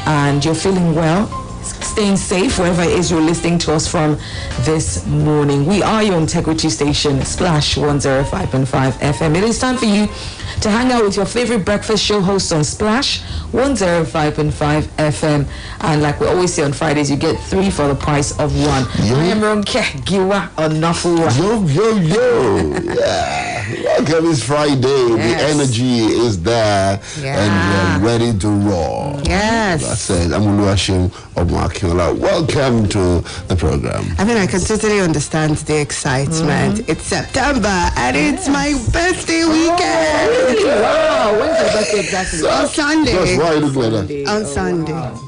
and you're feeling well, staying safe wherever it is you're listening to us from this morning. We are your integrity station, Splash 105.5 FM. It is time for you to hang out with your favorite breakfast show hosts on Splash 105.5 FM. And like we always say on Fridays, you get 3 for the price of 1. I am Ronke, Giwa, Onafuwa. Yo. Yeah. Welcome, it's Friday. Yes. The energy is there. And we're ready to roar. Yes. I said, I'm Oluwaseun of Akinola. Welcome to the program. I mean, I can totally understand the excitement. It's September and it's my birthday weekend. Wow, when's your birthday exactly? On Sunday. Just why you look like that? On Sunday. Wow.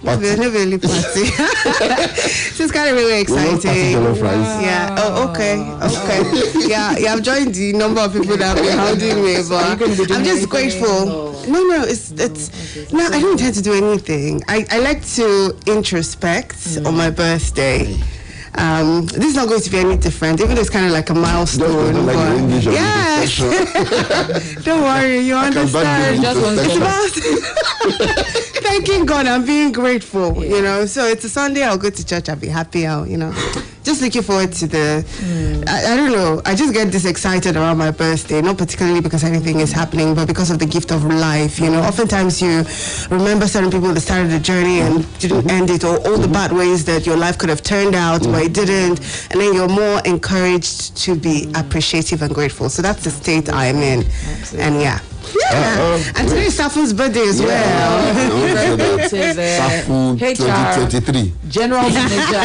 We're not really party. So it's kind of really exciting. Yeah. Oh, okay. Yeah, I've joined the number of people that have been hounding me, but I'm just grateful. No, it's no, I don't intend to do anything. I like to introspect on my birthday. This is not going to be any different, even though it's kind of like a milestone. Yeah. Don't worry, you understand. It's about thanking God and being grateful, you know. So it's a Sunday, I'll go to church, I'll be happy, just looking forward to the, I don't know, I just get this excited around my birthday, not particularly because anything is happening, but because of the gift of life, you know. Oftentimes you remember certain people that started the journey and didn't end it, or all the bad ways that your life could have turned out, but it didn't, and then you're more encouraged to be appreciative and grateful. So that's the state I'm in. Absolutely. And and today is Safu's birthday as well. Safu 2023. General Manager.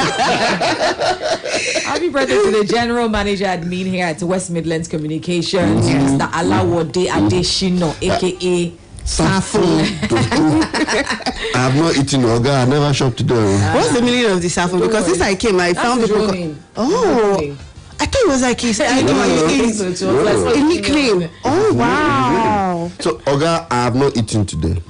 Happy birthday to the General Manager admin here at West Midlands Communications, Mr. Alawode Adeshino, aka Safu. I have not eaten Oga. I never shopped today. What's the meaning of the Safu? Because since I came, I found people. I thought it was like his nickname. Oh, wow. So, Oga, I have not eaten today.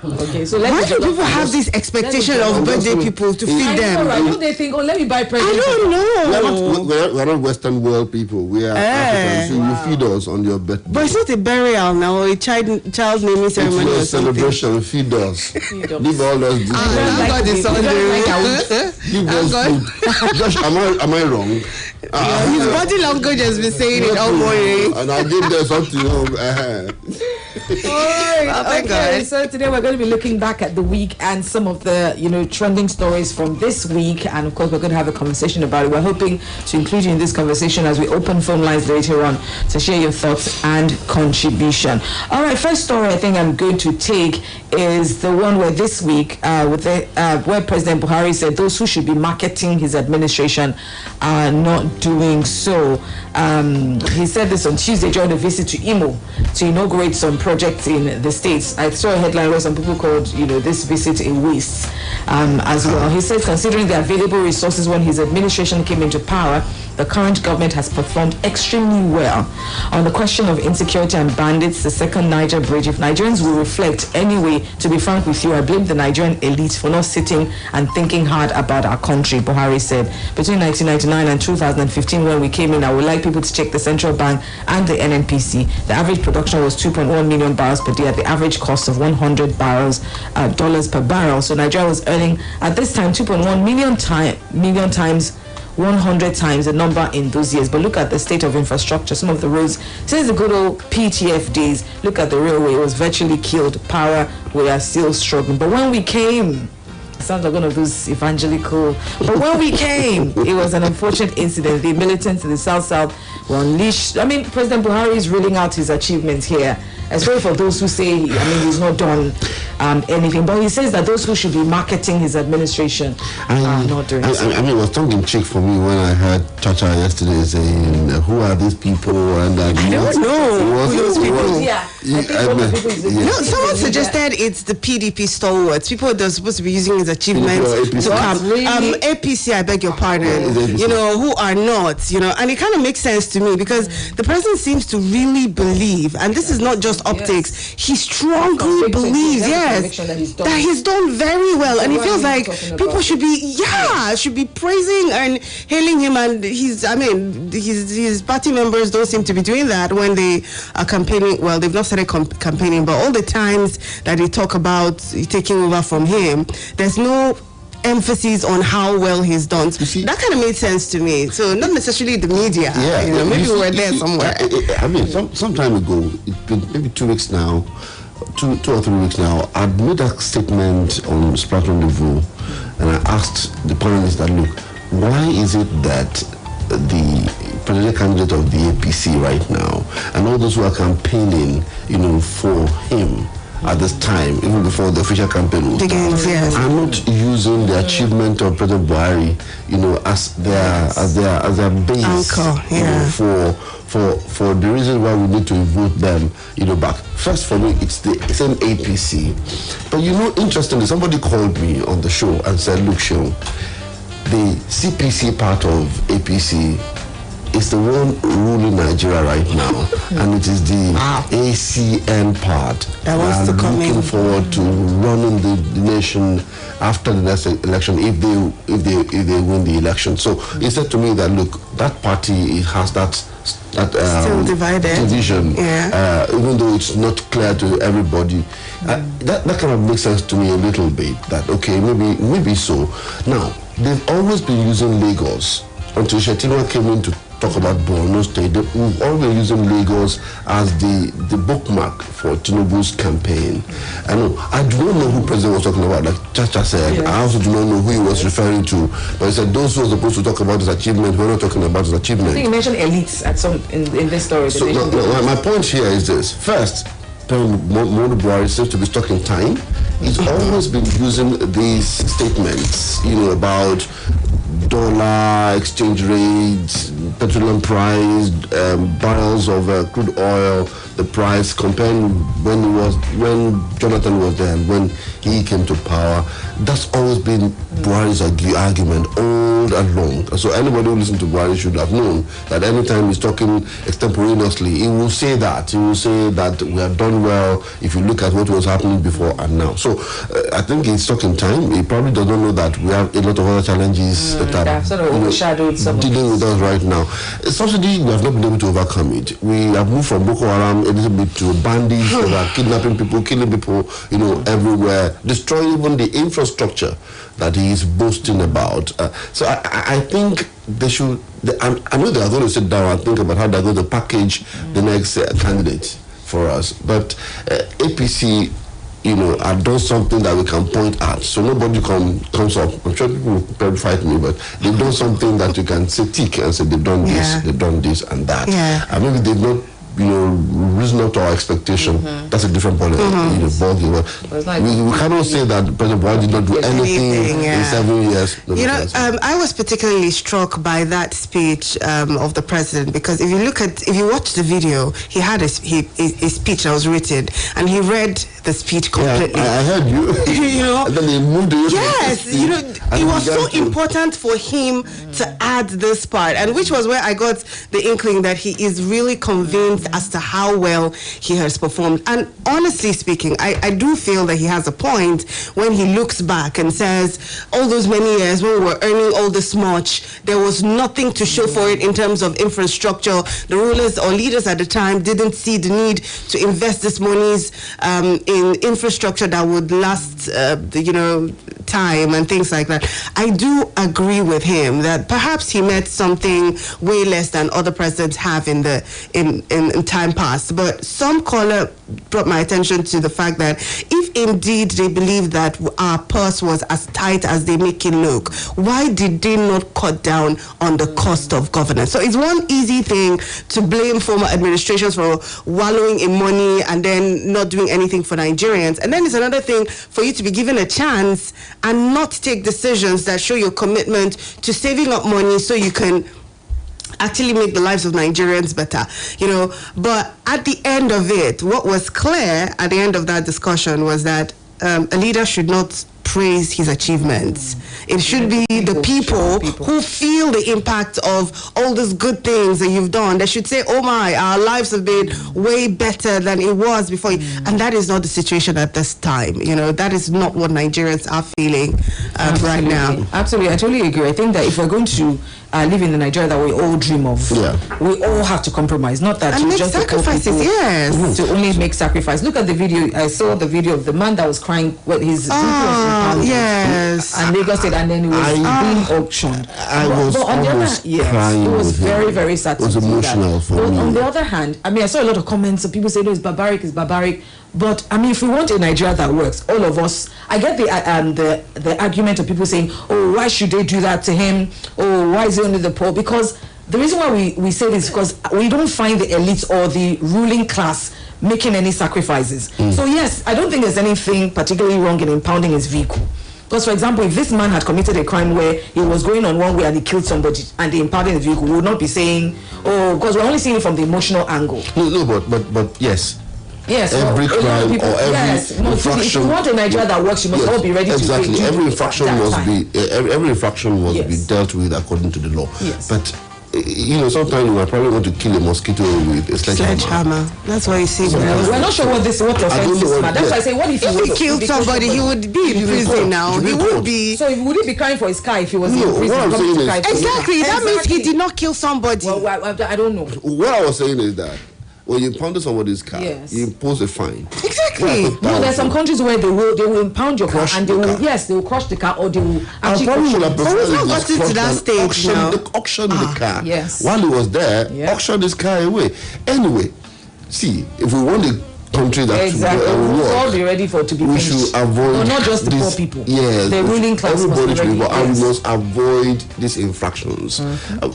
Okay, so why do people have this expectation of birthday people to feed them? Right. What they think? Oh, let me buy presents. I don't know. We're not Western world people. We are Africans. So you feed us on your birthday. But it's not a burial now. A child naming ceremony. It's a celebration. Feed us. Leave all us. Give us food. Josh, am I wrong? His body language has been saying it all morning. And I give them something. Okay, so today we're going to be looking back at the week and some of the trending stories from this week, and of course we're going to have a conversation about it. We're hoping to include you in this conversation as we open phone lines later on to share your thoughts and contribution. All right, first story I think I'm going to take is the one where this week where President Buhari said those who should be marketing his administration are not doing so. He said this on Tuesday during a visit to Imo to inaugurate some projects in the states. I saw a headline where some people called this visit a waste as well. He said considering the available resources when his administration came into power, the current government has performed extremely well. On the question of insecurity and bandits, the second Niger bridge, if Nigerians will reflect anyway, to be frank with you, I blame the Nigerian elite for not sitting and thinking hard about our country, Buhari said. Between 1999 and 2015, when we came in, I would like people to check the central bank and the NNPC. The average production was 2.1 million barrels per day at the average cost of $100 per barrel. So Nigeria was earning at this time 2.1 million times 100 times the number in those years. But look at the state of infrastructure. Some of the roads, since the good old PTF days, look at the railway, it was virtually killed. Power, we are still struggling. But when we came, sounds like one of those evangelical, but when we came, it was an unfortunate incident. The militants in the South were unleashed. I mean, President Buhari is ruling out his achievements here. Especially for those who say, he's not done anything. But he says that those who should be marketing his administration are not doing so. It was tongue-in-cheek for me when I heard Chacha yesterday saying, who are these people? And I don't know who those people. Someone suggested it's the PDP stalwarts. People that are supposed to be using his achievements to come. APC, I beg your pardon. Who are not, and it kind of makes sense to me because the president seems to really believe, and this is not just optics, he strongly believes, that he's done very well, and it feels like people should be praising and hailing him. And his party members don't seem to be doing that when they are campaigning. Well, they've not started campaigning, but all the times that they talk about taking over from him, there's no emphasis on how well he's done. That kind of made sense to me. So not necessarily the media. Yeah, maybe we were there somewhere. Some time ago, it's been maybe 2 weeks now, 2 or 3 weeks now, I made a statement on Splash Rendezvous, and I asked the panelists that, look, why is it that the presidential candidate of the APC right now and all those who are campaigning, for him at this time, even before the official campaign will start, are not using the achievement of President Buhari, as their base anchor, for the reason why we need to vote them, back. First, for me, it's the same APC. But interestingly, somebody called me on the show and said, look, Sean, the CPC part of APC is the one ruling Nigeria right now, and it is the ACN part that wants to come looking forward to running the nation after the next election if they win the election. So he said to me that, look, that party has that still divided division, even though it's not clear to everybody. That kind of makes sense to me a little bit. That okay, maybe so. Now they've always been using Lagos until Shettima came in to talk about Borno State. We've always using Lagos as the bookmark for Tinubu's campaign. I do not know who President was talking about, like Chacha said. Yes. I also do not know who he was referring to. But he said those who are supposed to talk about his achievement, we're not talking about his achievement. I think you mentioned elites at some in this story. So my point here is this. First, Muhammadu Buhari seems to be stuck in time. He's always been using these statements, about dollar exchange rates, petroleum price, barrels of crude oil, the price, comparing when Jonathan was there and when he came to power. That's always been Buhari's argument all along. So anybody who listens to Buhari should have known that anytime he's talking extemporaneously, he will say that. He will say that we have done well if you look at what was happening before and now. So I think he's stuck in time. He probably does not know that we have a lot of other challenges that are sort of overshadowed some dealing with us right now. Subsidy, we have not been able to overcome it. We have moved from Boko Haram a little bit to bandits that are kidnapping people, killing people, everywhere, destroying even the infrastructure that he is boasting about. So I think they should. I know they are going to sit down and think about how they're going to package the next candidate for us. But APC, have done something that we can point at. So nobody comes up. I'm sure people will probably fight me, but they've done something that you can say tick and say they've done this, they've done this and that. And maybe they've not risen up to our expectation. That's a different ball game. We cannot say that President Buhari did not do anything in 7 years. I was particularly struck by that speech of the president, because if you watch the video, he had a speech that was written, and he read the speech completely. I heard you. And then they moved to it was so important for him to add this part, and which was where I got the inkling that he is really convinced as to how well he has performed. And honestly speaking, I do feel that he has a point when he looks back and says, all those many years when we were earning all this much, there was nothing to show for it in terms of infrastructure. The rulers or leaders at the time didn't see the need to invest this monies in infrastructure that would last, time and things like that. I do agree with him that perhaps he met something way less than other presidents have in time past. But some caller brought my attention to the fact that if indeed they believe that our purse was as tight as they make it look, why did they not cut down on the cost of governance? So it's one easy thing to blame former administrations for wallowing in money and then not doing anything for Nigerians. And then it's another thing for you to be given a chance and not take decisions that show your commitment to saving up money so you can actually make the lives of Nigerians better, But at the end of it, what was clear at the end of that discussion was that a leader should not praise his achievements. It should be the people who feel the impact of all these good things that you've done. They should say, oh my, our lives have been way better than it was before. And that is not the situation at this time. You know, that is not what Nigerians are feeling right now. Absolutely. I totally agree. I think that if we're going to live in the Nigeria that we all dream of, we all have to compromise. Not that and you make just sacrifices, yes. To only make sacrifice. Look at the video. I saw the video of the man that was crying when his yes. and Lagos State, and then it was being auctioned. I was almost crying. It was very, very sad. It was emotional for me. On the other hand, I mean, I saw a lot of comments of people saying, "No, it's barbaric." But I mean, if we want a Nigeria that works, all of us, I get the argument of people saying, "Oh, why should they do that to him? Oh, why is it only the poor?" Because the reason why we say this is because we don't find the elite or the ruling class making any sacrifices. So yes, I don't think there's anything particularly wrong in impounding his vehicle. Because, for example, if this man had committed a crime where he was going on one way and he killed somebody and they impounded the vehicle, we would not be saying, oh, because we're only seeing it from the emotional angle. No, but yes. Yes, every crime or every infraction. If you want a Nigeria that works, you must all be ready to pay. Exactly. Every infraction must be dealt with according to the law. Yes. But you know, sometimes you might probably want to kill a mosquito with a sledgehammer. That's why you see. We're not sure what offense is. That's why I say, what if he killed somebody? He would be in prison now. He would be. So would he be crying for his car if he was in prison? What I'm saying is, exactly. That means he did not kill somebody. Well, I don't know. What I was saying is that when you impound somebody's car, you impose a fine. Exactly. No, there's some countries where they will impound your car and they will crush the car, or they will actually crush it. But we've not gotten to that stage now. Auction the car. Yes. While he was there, auction this car away. Anyway, see, if we want a country that we should all be ready to be we finished. Should avoid not just the poor people. Yeah, the ruling class everybody must be ready. And we must avoid these infractions.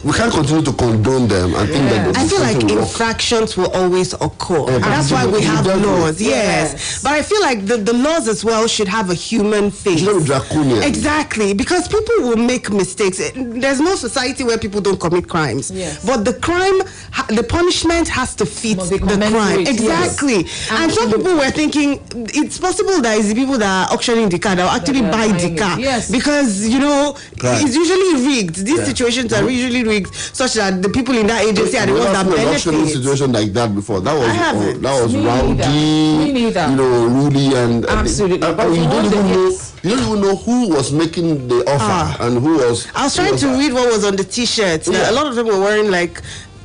We can't continue to condone them and think that I feel like infractions will always occur. And that's why we have laws. Yes. But I feel like the laws as well should have a human face. It's not draconian. Exactly. Because people will make mistakes. There's no society where people don't commit crimes. Yes. But the crime, the punishment has to fit the crime. Exactly. Yes. And some people were thinking it's possible that it's the people that are auctioning the car that will actually buy the car. Yes. Because, you know, it's usually rigged. These situations are usually rigged such that the people in that agency are the ones that benefit. I've never situation like that before. That was rowdy, you know, Rudy and absolutely. You don't even know who was making the offer and who was. I was trying to read what was on the t-shirts. A lot of them were wearing like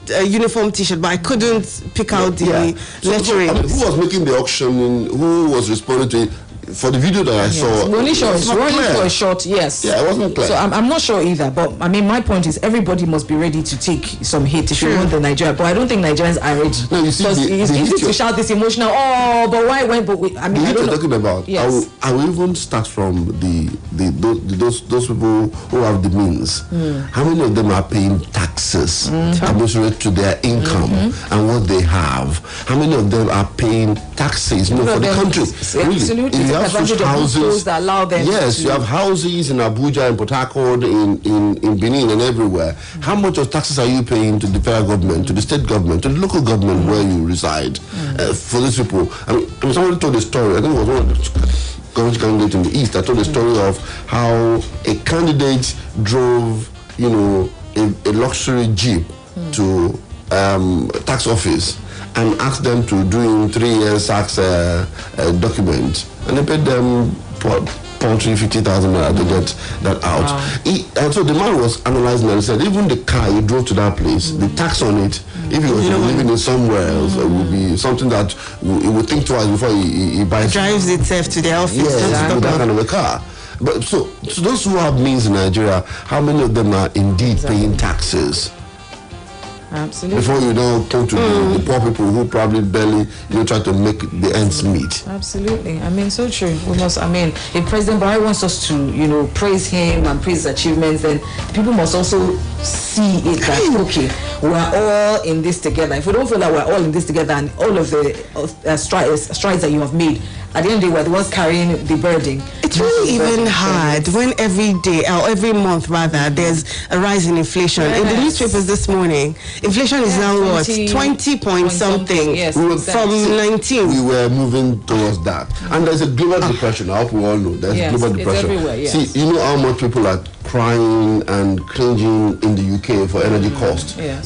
a uniform t-shirt, but I couldn't pick out the lettering. Who was making the auction? Who was responding to it? For the video that I saw, running for a shot, yes. Yeah, it wasn't clear. So I'm not sure either. But I mean, my point is everybody must be ready to take some hit if you want the Nigeria. But I don't think Nigerians are ready. No, you see, it's easy to shout this emotional. Oh, but why? When? But I mean, I don't know. Talking about. Yes. I will even start from those people who have the means. How many of them are paying taxes commensurate to their income and what they have? How many of them are paying taxes? For the country. Absolutely. Houses that allow them you have houses in Abuja, in Port Harcourt, in Benin, and everywhere. How much of taxes are you paying to the federal government, to the state government, to the local government where you reside? For these people, I mean, somebody told a story. I think it was one of the government candidates in the East. I told the story of how a candidate drove, a luxury jeep to tax office and asked them to do in 3 years tax document, and they paid them paltry 50,000 naira to get that out. Wow. And so the man was analyzing and said, even the car you drove to that place, the tax on it, if he was living in somewhere else, it would be something that he would think twice before he buys. Drives itself to the office. Yes, with that kind of a car. But so those who have means in Nigeria, how many of them are indeed paying taxes? Absolutely. Before you don't come to the poor people who probably barely try to make the ends meet. Absolutely. I mean, so true. We must. I mean, if President Buhari wants us to praise him and praise his achievements, then people must also see it that okay, we're all in this together. If we don't feel that we're all in this together and all of the strides that you have made at the end of the day, we're the ones carrying the burden. It's really even hard when every day, or every month rather, there's a rise in inflation. In the newspapers this morning, inflation is now what? 20 point something. Yes, from 19. We were moving towards that. And there's a global depression. I hope we all know. There's global depression. It's everywhere, yes. See, you know how much people are crying and cringing in the UK for energy cost. Yes.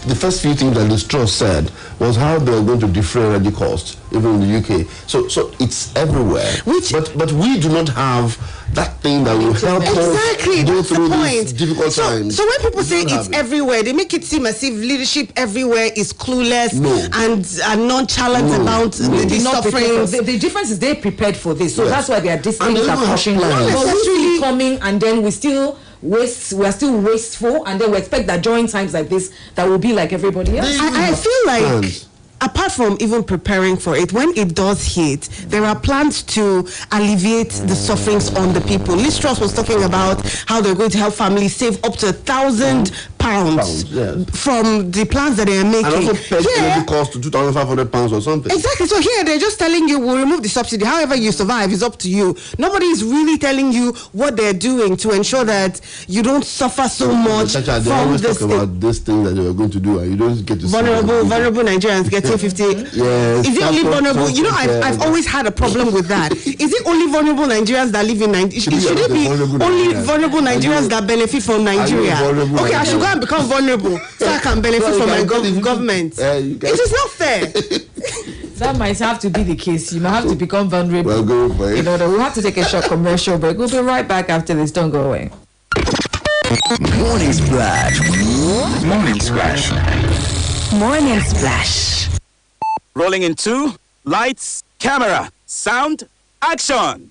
The first few things that the Trust said was how they were going to defray energy costs, even in the UK. So it's everywhere. But we do not have that thing that will help us go through these difficult times. So when people say it's everywhere, they make it seem as if leadership everywhere is clueless and nonchalant about the suffering. The difference is they're prepared for this, so that's why these things are pushing. But we're really coming, and then we are still wasteful, and then we expect that during times like this that will be like everybody else. I feel like apart from even preparing for it, when it does hit, there are plans to alleviate the sufferings on the people. Liz Truss was talking about how they're going to help families save up to £1,000 from the plans that they are making. And also pay energy cost to £2,500 or something. Exactly. So here they're just telling you, we'll remove the subsidy. However you survive is up to you. Nobody is really telling you what they're doing to ensure that you don't suffer so much they always talk about this thing that they were going to do, and you don't get to vulnerable Nigerians getting 50. Yes. Is it only vulnerable? You know, I've always had a problem with that. Is it only vulnerable Nigerians that live in Nigeria? Should it be only vulnerable Nigerians that benefit from Nigeria? Okay, I should go and become vulnerable so I can benefit from my government. It is not fair. That might have to be the case. You might have to become vulnerable. Well, go for it. We'll have to take a short commercial break. We'll be right back after this. Don't go away. Morning Splash. Morning Splash. Morning Splash. Rolling in 2, lights, camera, sound, action.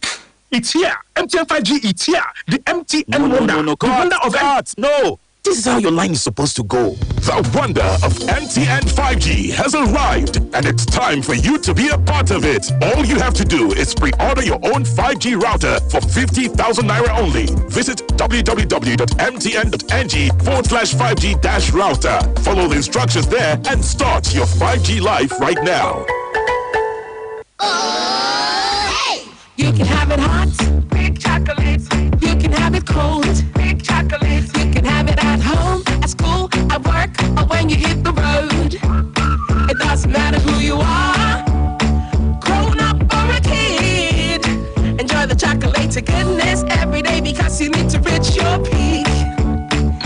It's here. MTN 5G, it's here. The MTN wonder. No, the wonder of art. No. This is how your line is supposed to go. The wonder of MTN 5G has arrived, and it's time for you to be a part of it. All you have to do is pre-order your own 5G router for 50,000 naira only. Visit www.mtn.ng/5G-router. Follow the instructions there and start your 5G life right now. You can have it hot, big chocolate. You can have it cold, big chocolate. You can have it at home, at school, at work, or when you hit the road. It doesn't matter who you are, grown up or a kid. Enjoy the chocolate to goodness every day because you need to reach your peak.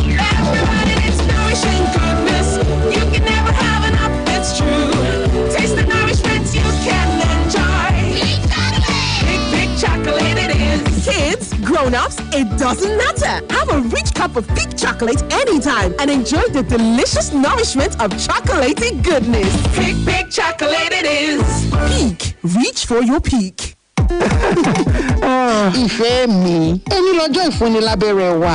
Everybody needs nourishing goodness. You can never have enough, it's true. Taste the nourishment you can enjoy. Big chocolate it is. Kids, grown-ups, it doesn't matter. Have a rich cup of peak chocolate anytime and enjoy the delicious nourishment of chocolatey goodness. Peak chocolate it is. Peak. Reach for your peak. Ìfẹ́ mi, ẹni lọ́jọ́ ìfúnnilábẹ́rẹ́ wa.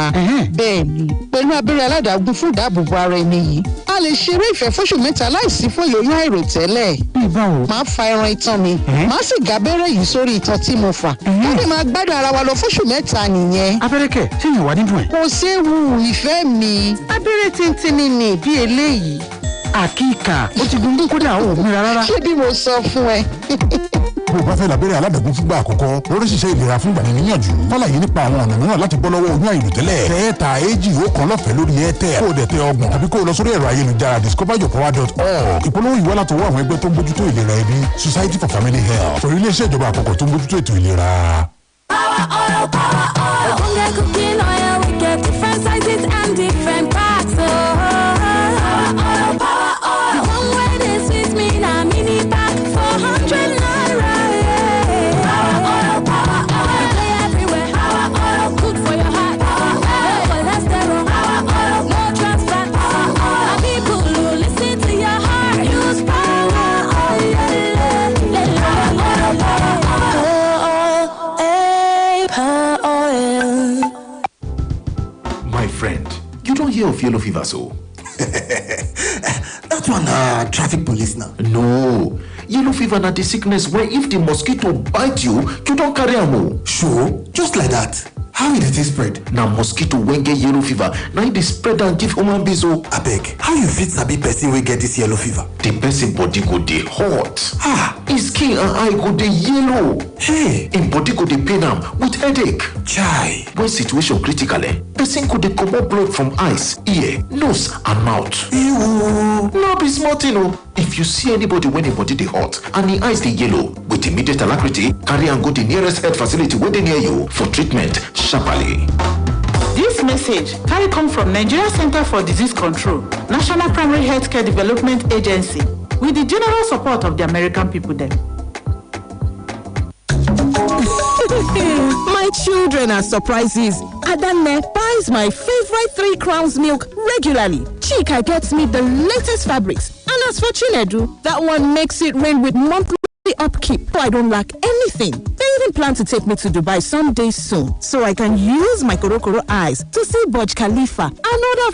Bẹ́ẹ̀ ni, pẹ̀lú abẹ́rẹ́ aládàágún fún ìdáàbòbò ara ẹni yìí, a lè ṣeré ìfẹ́ fóṣù mẹ́ta láìsí fún ìlóyún àìròtẹ́lẹ̀. Máa fa ẹran itan mi, máa sì gábẹ́rẹ́ yìí sórí itan tí mo fà. Ká lè máa gbádùn ara wa lọ fóṣù mẹ́ta nìyẹn. Abẹ́rẹ́ kẹ̀, ṣé ìyẹn wà nínú ẹ̀? Kò séwu ìfẹ́ mi, abẹ́rẹ́ tíntínní ni bí eléyìí. Àkíkà, ó ti gungun kódà ó mìíràn rárá. Ṣé bí mo sọ fún ẹ? Bó o bá fẹ́ lábẹ́rẹ́ aládàágún fúngbà àkọ́kọ́ lórí ṣiṣẹ́ ìlera fún ìgbàni níyànjú fàlàyé nípa àwọn ọ̀nà mìíràn láti bọ́ lọ́wọ́ oyún àìròtẹ́lẹ̀ tẹ́ẹ̀ta èjì ọ̀kan lọ́fẹ̀ẹ́ lórí airtel kó o dẹ̀ tẹ ọgbọ̀n tàbí kó o lọ sórí ẹ̀rọ ayélujára discoveryourpower.org. ìpolówó yìí wá látọwọ́ àwọn ẹgbẹ́ tó ń bójútó ìlera ẹbí Society for Family Health torí iléeṣẹ́ ìjọba àpapọ̀ tó ń bójútó ètò ìlera. Power oil, power oil. Ogonga cooking oil, we get different sizes and different packs. Power oil, power oil. The one way they sweet me na mini pack 400 naira. Power oil, power oil. Play everywhere. Power oil, good for your heart. Power oil, cholesterol. Power oil, no trans fat. Power oil. People who listen to your heart use power oil. Power oil. My friend, you don't hear of yellow fever, so? That one, traffic police now. No. Yellow fever na the sickness where if the mosquito bite you, you don't carry am. Sure, just like that. How did it spread? Now mosquito when get yellow fever. Now they spread and give human beings. Abeg, how you fit sabi person wey get this yellow fever? The person body go dey hot. His skin and eye go dey yellow. Hey, him body go dey pain am with headache. Chai. When situation critical, person go dey comot blood from eyes, ear, nose and mouth. Ew. No be small thing o. If you see anybody when him body dey hot and him eyes dey yellow, with immediate alacrity, carry am go the nearest health facility wey dey near you for treatment sharply. This message carry come from Nigeria Center for Disease Control, National Primary Healthcare Development Agency, with the general support of the American people them. My children are surprises. Adanne buys my favorite 3 Crowns milk regularly. Chika gets me the latest fabrics. And as for Chinedu, that one makes it rain with monthly upkeep, so I don't lack anything. They even plan to take me to Dubai someday soon, so I can use my Korokoro eyes to see Burj Khalifa, another